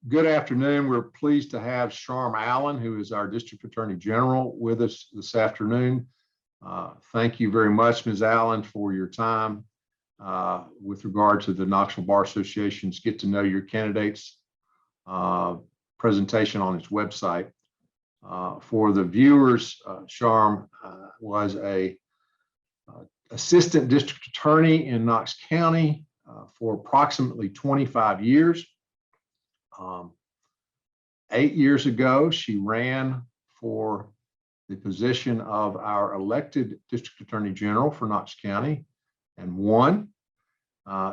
Good afternoon. We're pleased to have Charme Allen, who is our District Attorney General, with us this afternoon. Thank you very much, Ms. Allen, for your time with regard to the Knoxville Bar Association's Get to Know Your Candidates presentation on its website. For the viewers, Charme was a assistant district attorney in Knox County for approximately 25 years. 8 years ago, she ran for the position of our elected District Attorney General for Knox County and won.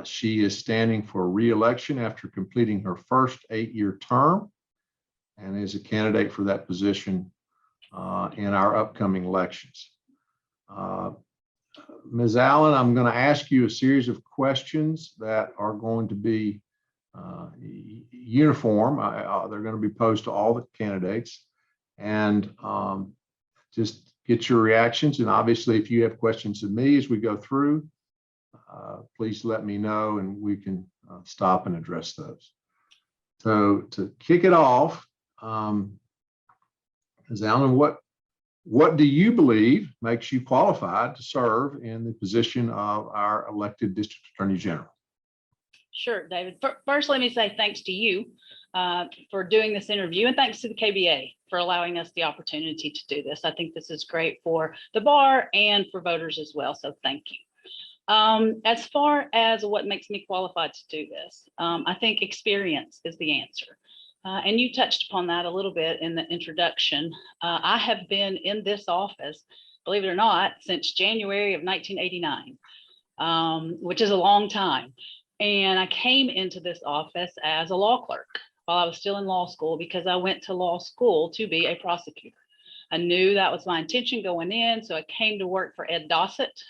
She is standing for re-election after completing her first 8-year term and is a candidate for that position in our upcoming elections. Ms. Allen, I'm going to ask you a series of questions that are going to be uniform. They're going to be posed to all the candidates, and just get your reactions. And obviously, if you have questions of me as we go through, please let me know and we can stop and address those. So to kick it off, Ms. Allen, what do you believe makes you qualified to serve in the position of our elected District Attorney General? Sure, David. First, let me say thanks to you for doing this interview, and thanks to the KBA for allowing us the opportunity to do this. I think this is great for the bar and for voters as well, so thank you. As far as what makes me qualified to do this, I think experience is the answer. And you touched upon that a little bit in the introduction. I have been in this office, believe it or not, since January of 1989, which is a long time. And I came into this office as a law clerk while I was still in law school, because I went to law school to be a prosecutor. I knew that was my intention going in, so I came to work for Ed Dossett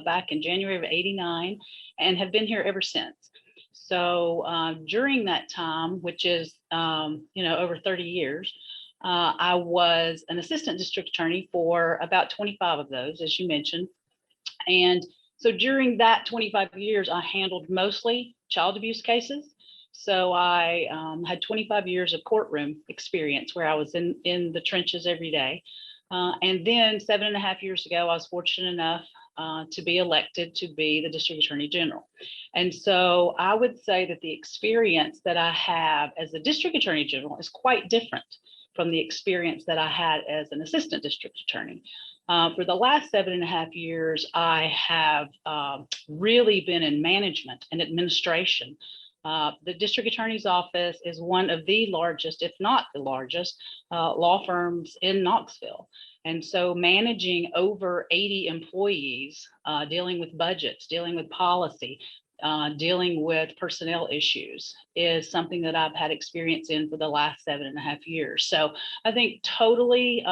back in January of '89 and have been here ever since. So during that time, which is over 30 years, I was an assistant district attorney for about 25 of those, as you mentioned. And so during that 25 years, I handled mostly child abuse cases. So I had 25 years of courtroom experience where I was in the trenches every day. And then 7.5 years ago, I was fortunate enough to be elected to be the District Attorney General. And so I would say that the experience that I have as a District Attorney General is quite different from the experience that I had as an Assistant District Attorney. For the last 7.5 years, I have really been in management and administration. The District Attorney's Office is one of the largest, if not the largest, law firms in Knoxville. And so managing over 80 employees, dealing with budgets, dealing with policy, dealing with personnel issues is something that I've had experience in for the last 7.5 years. So I think totally,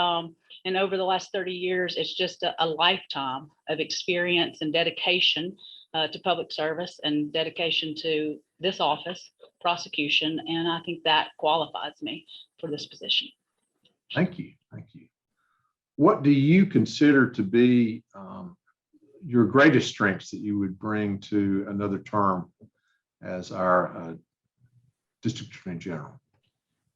and over the last 30 years, it's just a lifetime of experience and dedication to public service and dedication to this office, prosecution. And I think that qualifies me for this position. Thank you. Thank you. What do you consider to be your greatest strengths that you would bring to another term as our District Attorney General?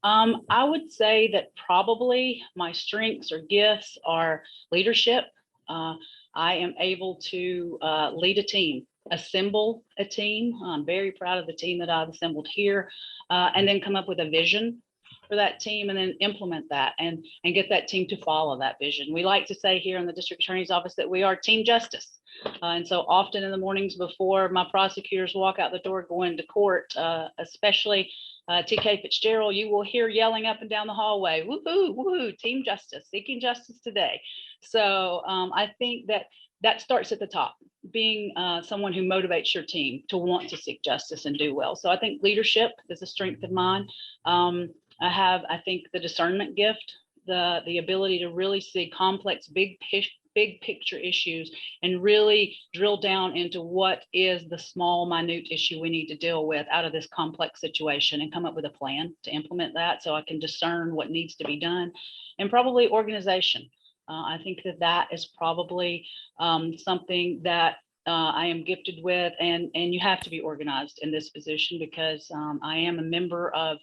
I would say that probably my strengths or gifts are leadership. I am able to lead a team, assemble a team. I'm very proud of the team that I've assembled here, and then come up with a vision for that team and then implement that and get that team to follow that vision. We like to say here in the District Attorney's Office that we are team justice. And so often in the mornings before my prosecutors walk out the door going to court, especially TK Fitzgerald, you will hear yelling up and down the hallway, woohoo, woohoo, team justice, seeking justice today. So I think that starts at the top, being someone who motivates your team to want to seek justice and do well. So I think leadership is a strength of mine. I have, I think, the discernment gift, the ability to really see complex, big picture issues and really drill down into what is the small, minute issue we need to deal with out of this complex situation and come up with a plan to implement that so I can discern what needs to be done. And probably organization. I think that is probably something that I am gifted with, and you have to be organized in this position because I am a member of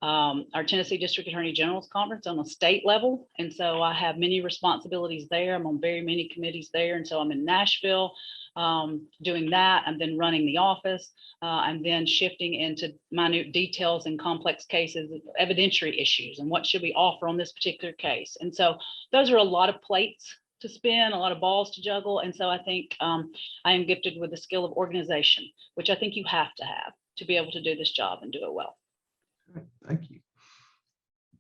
our Tennessee District Attorney General's Conference on a state level. And so I have many responsibilities there. I'm on very many committees there. And so I'm in Nashville doing that. I'm then running the office. I'm then shifting into minute details and complex cases, evidentiary issues, and what should we offer on this particular case. And so those are a lot of plates to spin, a lot of balls to juggle. And so I think I am gifted with the skill of organization, which I think you have to be able to do this job and do it well. Thank you.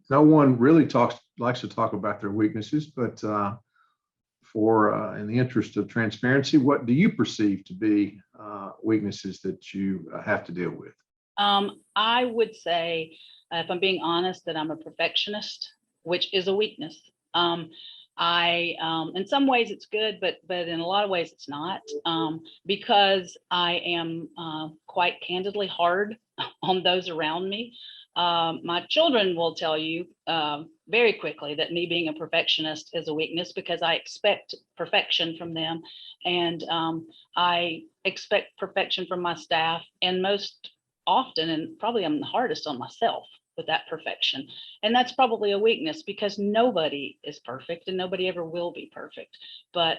No one really likes to talk about their weaknesses, but in the interest of transparency, what do you perceive to be weaknesses that you have to deal with? I would say, if I'm being honest, that I'm a perfectionist, which is a weakness. In some ways it's good, but in a lot of ways it's not, because I am quite candidly hard on those around me. My children will tell you very quickly that me being a perfectionist is a weakness, because I expect perfection from them, and I expect perfection from my staff, and most often, and probably I'm the hardest on myself with that perfection. And that's probably a weakness, because nobody is perfect and nobody ever will be perfect. But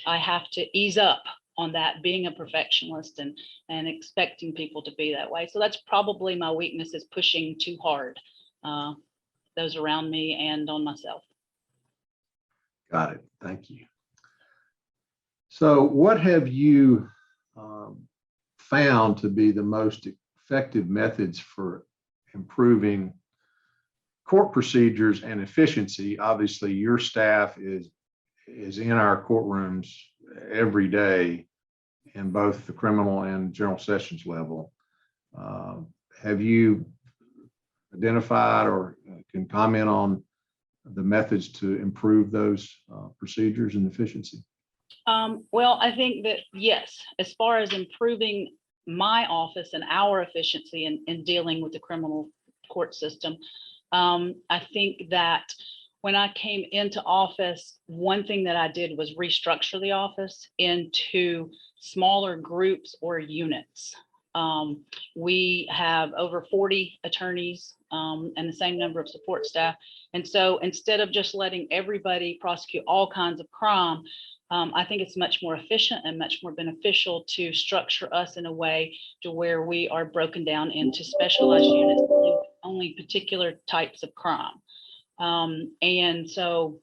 I have to ease up on that, being a perfectionist and expecting people to be that way. So that's probably my weakness, is pushing too hard, those around me and on myself. Got it. Thank you. So what have you found to be the most effective methods for improving court procedures and efficiency? Obviously, your staff is in our courtrooms every day in both the criminal and general sessions level. Have you identified or can comment on the methods to improve those procedures and efficiency? Well, I think that, yes, as far as improving my office and our efficiency in dealing with the criminal court system, I think that when I came into office, one thing that I did was restructure the office into smaller groups or units. We have over 40 attorneys and the same number of support staff. And so instead of just letting everybody prosecute all kinds of crime, I think it's much more efficient and much more beneficial to structure us in a way to where we are broken down into specialized units, only particular types of crime. And so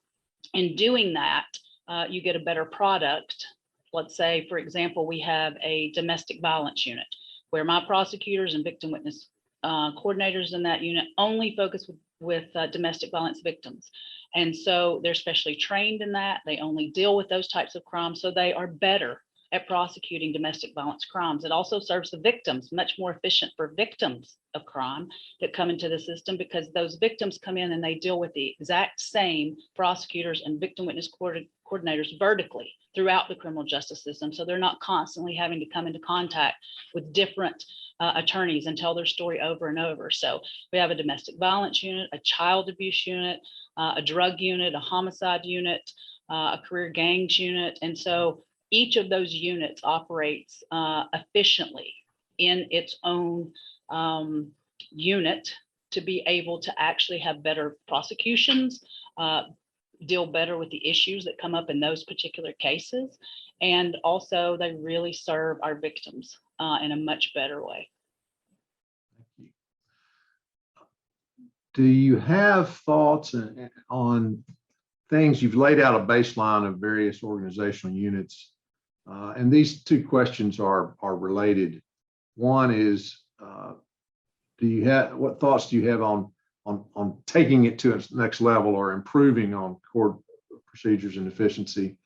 in doing that, you get a better product. Let's say, for example, we have a domestic violence unit where my prosecutors and victim witness coordinators in that unit only focus with domestic violence victims. And so they're specially trained in that. They only deal with those types of crimes. So they are better at prosecuting domestic violence crimes. It also serves the victims, much more efficient for victims of crime that come into the system, because those victims come in and they deal with the exact same prosecutors and victim witness coordinators vertically throughout the criminal justice system. So they're not constantly having to come into contact with different attorneys and tell their story over and over. So we have a domestic violence unit, a child abuse unit, a drug unit, a homicide unit, a career gangs unit. And so each of those units operates efficiently in its own unit to be able to actually have better prosecutions, deal better with the issues that come up in those particular cases. And also they really serve our victims in a much better way. Thank you. Do you have thoughts on things? You've laid out a baseline of various organizational units, and these two questions are related. One is, what thoughts do you have on taking it to its next level or improving on court procedures and efficiency?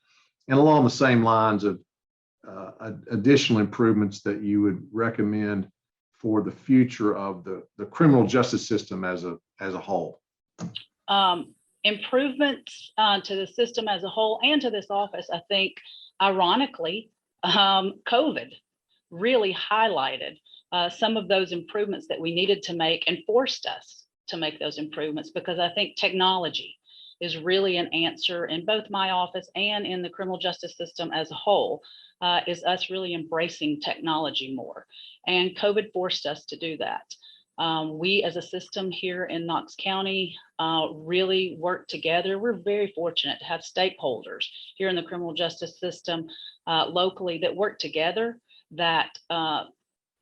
And along the same lines of additional improvements that you would recommend for the future of the criminal justice system as a whole? Improvements to the system as a whole and to this office, I think, ironically, COVID really highlighted some of those improvements that we needed to make and forced us to make those improvements, because I think technology is really an answer in both my office and in the criminal justice system as a whole, is us really embracing technology more. And COVID forced us to do that. We as a system here in Knox County really work together. We're very fortunate to have stakeholders here in the criminal justice system locally that work together, that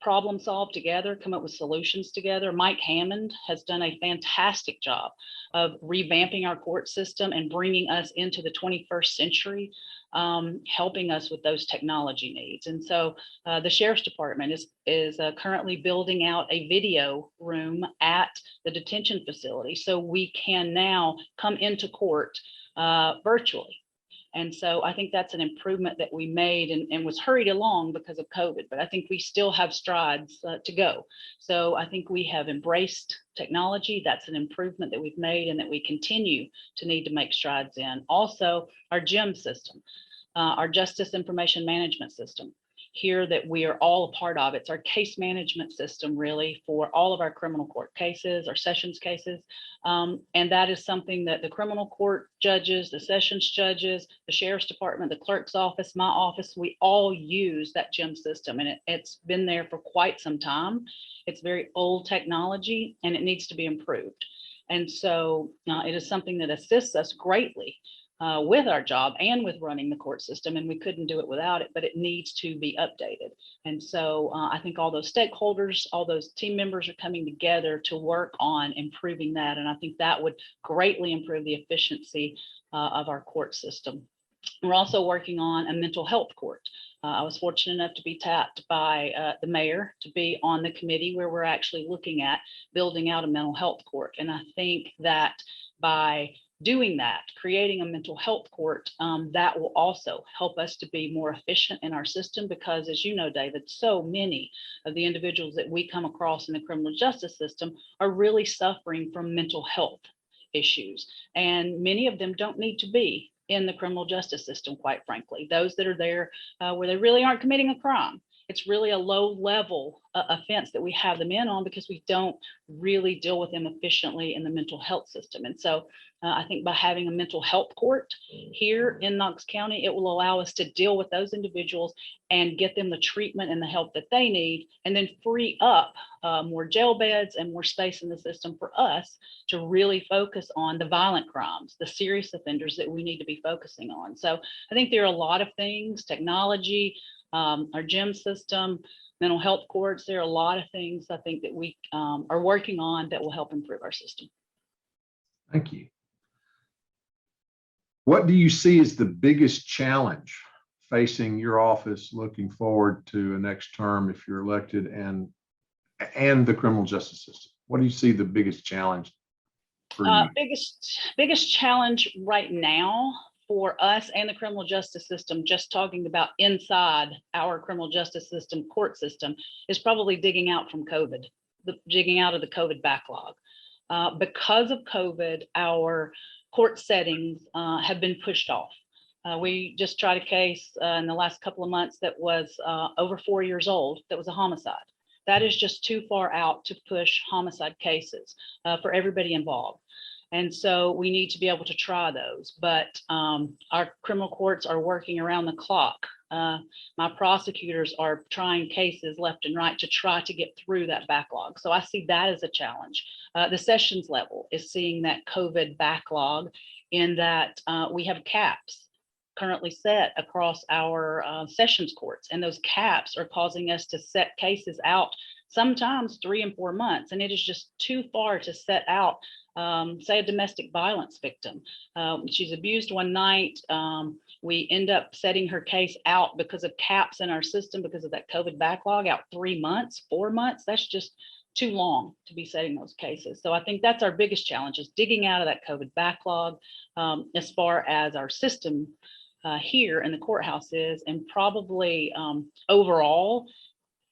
problem solve together, come up with solutions together. Mike Hammond has done a fantastic job of revamping our court system and bringing us into the 21st century, helping us with those technology needs. And so the Sheriff's Department is currently building out a video room at the detention facility, so we can now come into court virtually. And so I think that's an improvement that we made and was hurried along because of COVID, but I think we still have strides to go. So I think we have embraced technology. That's an improvement that we've made and that we continue to need to make strides in. Also, our GIM system, our Justice Information Management System here that we are all a part of. It's our case management system really for all of our criminal court cases, our sessions cases. And that is something that the criminal court judges, the sessions judges, the Sheriff's Department, the clerk's office, my office, we all use that GIM system, and it's been there for quite some time. It's very old technology and it needs to be improved. And so it is something that assists us greatly with our job and with running the court system, and we couldn't do it without it, but it needs to be updated. And so I think all those stakeholders, all those team members are coming together to work on improving that. And I think that would greatly improve the efficiency of our court system. We're also working on a mental health court. I was fortunate enough to be tapped by the mayor to be on the committee where we're actually looking at building out a mental health court. And I think that by doing that, creating a mental health court, that will also help us to be more efficient in our system, because as you know, David, so many of the individuals that we come across in the criminal justice system are really suffering from mental health issues. And many of them don't need to be in the criminal justice system, quite frankly. Those that are there where they really aren't committing a crime. It's really a low level offense that we have them in on because we don't really deal with them efficiently in the mental health system. And so I think by having a mental health court here in Knox County, it will allow us to deal with those individuals and get them the treatment and the help that they need, and then free up more jail beds and more space in the system for us to really focus on the violent crimes, the serious offenders that we need to be focusing on. So I think there are a lot of things, technology, our GIM system, mental health courts. There are a lot of things I think that we are working on that will help improve our system. Thank you. What do you see as the biggest challenge facing your office looking forward to a next term if you're elected, and the criminal justice system? What do you see the biggest challenge for you? Biggest challenge right now for us and the criminal justice system, just talking about inside our criminal justice system, court system, is probably digging out from COVID, digging out of the COVID backlog. Because of COVID, our court settings have been pushed off. We just tried a case in the last couple of months that was over 4 years old, that was a homicide. That is just too far out to push homicide cases for everybody involved. And so we need to be able to try those, but our criminal courts are working around the clock. My prosecutors are trying cases left and right to try to get through that backlog. So I see that as a challenge. The sessions level is seeing that COVID backlog in that we have caps currently set across our sessions courts, and those caps are causing us to set cases out sometimes 3 and 4 months, and it is just too far to set out say a domestic violence victim. She's abused one night. We end up setting her case out because of caps in our system, because of that COVID backlog, out 3 months, 4 months. That's just too long to be setting those cases. So I think that's our biggest challenge, is digging out of that COVID backlog as far as our system here in the courthouse is, and probably overall,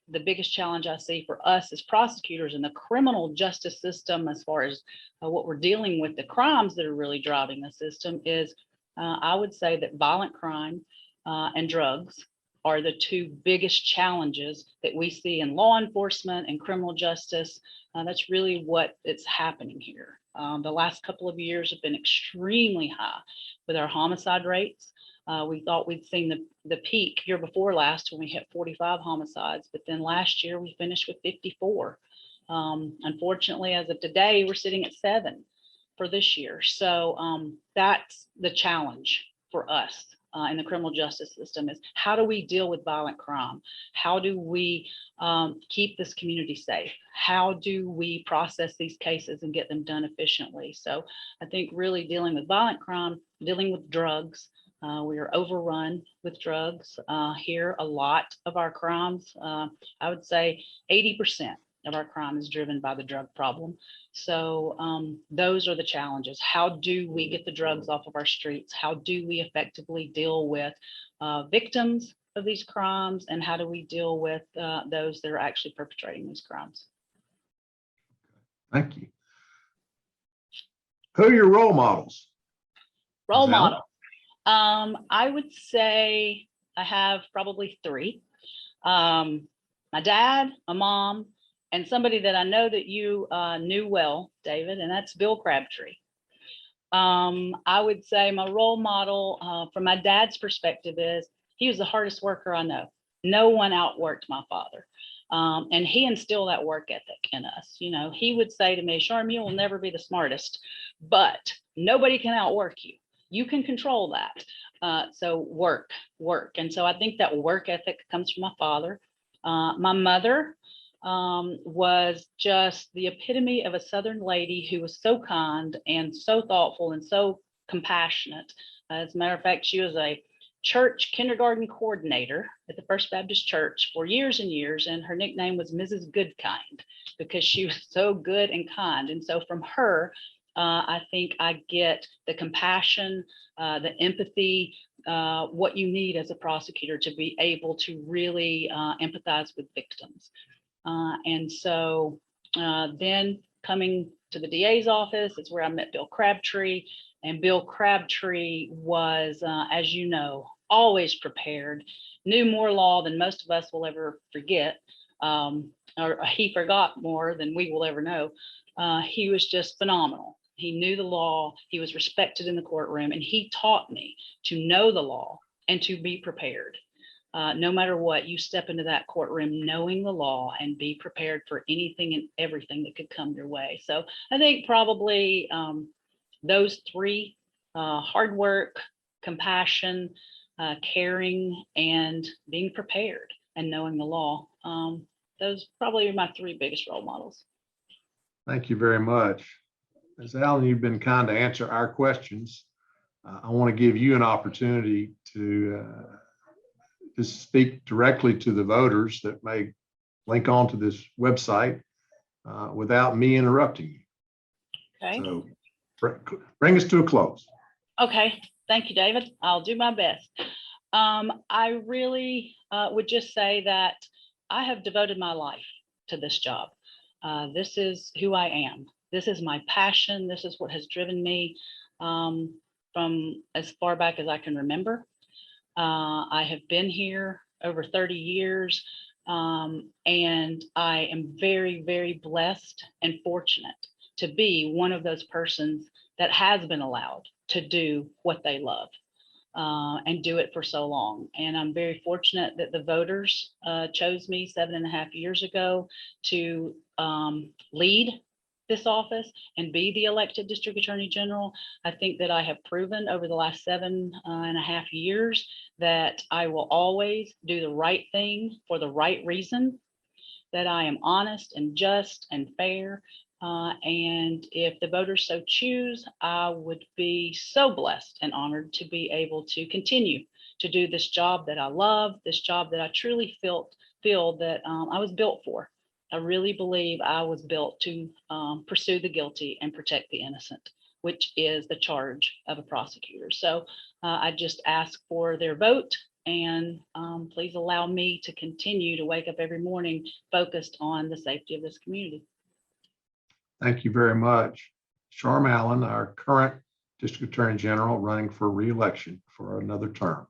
the biggest challenge I see for us as prosecutors in the criminal justice system, as far as what we're dealing with, the crimes that are really driving the system, is I would say that violent crime and drugs are the two biggest challenges that we see in law enforcement and criminal justice. That's really what is happening here. The last couple of years have been extremely high with our homicide rates. We thought we'd seen the peak year before last when we hit 45 homicides, but then last year we finished with 54. Unfortunately, as of today, we're sitting at 7 for this year. So that's the challenge for us in the criminal justice system, is how do we deal with violent crime? How do we keep this community safe? How do we process these cases and get them done efficiently? So I think really dealing with violent crime, dealing with drugs, we are overrun with drugs here. A lot of our crimes, I would say 80% of our crime is driven by the drug problem. So those are the challenges. How do we get the drugs off of our streets? How do we effectively deal with victims of these crimes? And how do we deal with those that are actually perpetrating these crimes? Thank you. Who are your role models? Role model. I would say I have probably 3. My dad, my mom, and somebody that I know that you knew well, David, and that's Bill Crabtree. I would say my role model from my dad's perspective is he was the hardest worker I know. No one outworked my father. And he instilled that work ethic in us. You know, he would say to me, Charme, you will never be the smartest, but nobody can outwork you. You can control that. So work. And so I think that work ethic comes from my father. My mother was just the epitome of a Southern lady who was so kind and so thoughtful and so compassionate. As a matter of fact, she was a church kindergarten coordinator at the First Baptist Church for years and years, and her nickname was Mrs. Goodkind because she was so good and kind. And so from her, I think I get the compassion, the empathy, what you need as a prosecutor to be able to really empathize with victims. And so then coming to the DA's office, it's where I met Bill Crabtree. And Bill Crabtree was, as you know, always prepared, knew more law than most of us will ever forget, or he forgot more than we will ever know. He was just phenomenal. He knew the law, he was respected in the courtroom, and he taught me to know the law and to be prepared. No matter what, you step into that courtroom knowing the law and be prepared for anything and everything that could come your way. So I think probably those 3, hard work, compassion, caring, and being prepared and knowing the law. Those probably are my 3 biggest role models. Thank you very much. Ms. Allen, you've been kind to answer our questions. I want to give you an opportunity to speak directly to the voters that may link on to this website without me interrupting you. Okay. So bring us to a close. Okay. Thank you, David. I'll do my best. I really would just say that I have devoted my life to this job. This is who I am. This is my passion. This is what has driven me from as far back as I can remember. I have been here over 30 years, and I am very, very blessed and fortunate to be one of those persons that has been allowed to do what they love and do it for so long. And I'm very fortunate that the voters chose me 7.5 years ago to lead this office and be the elected district attorney general. I think that I have proven over the last 7.5 years that I will always do the right thing for the right reason, that I am honest and just and fair. And if the voters so choose, I would be so blessed and honored to be able to continue to do this job that I love, this job that I truly feel that I was built for. I really believe I was built to pursue the guilty and protect the innocent, which is the charge of a prosecutor. So I just ask for their vote, and please allow me to continue to wake up every morning focused on the safety of this community. Thank you very much. Charme Allen, our current District Attorney General, running for re-election for another term.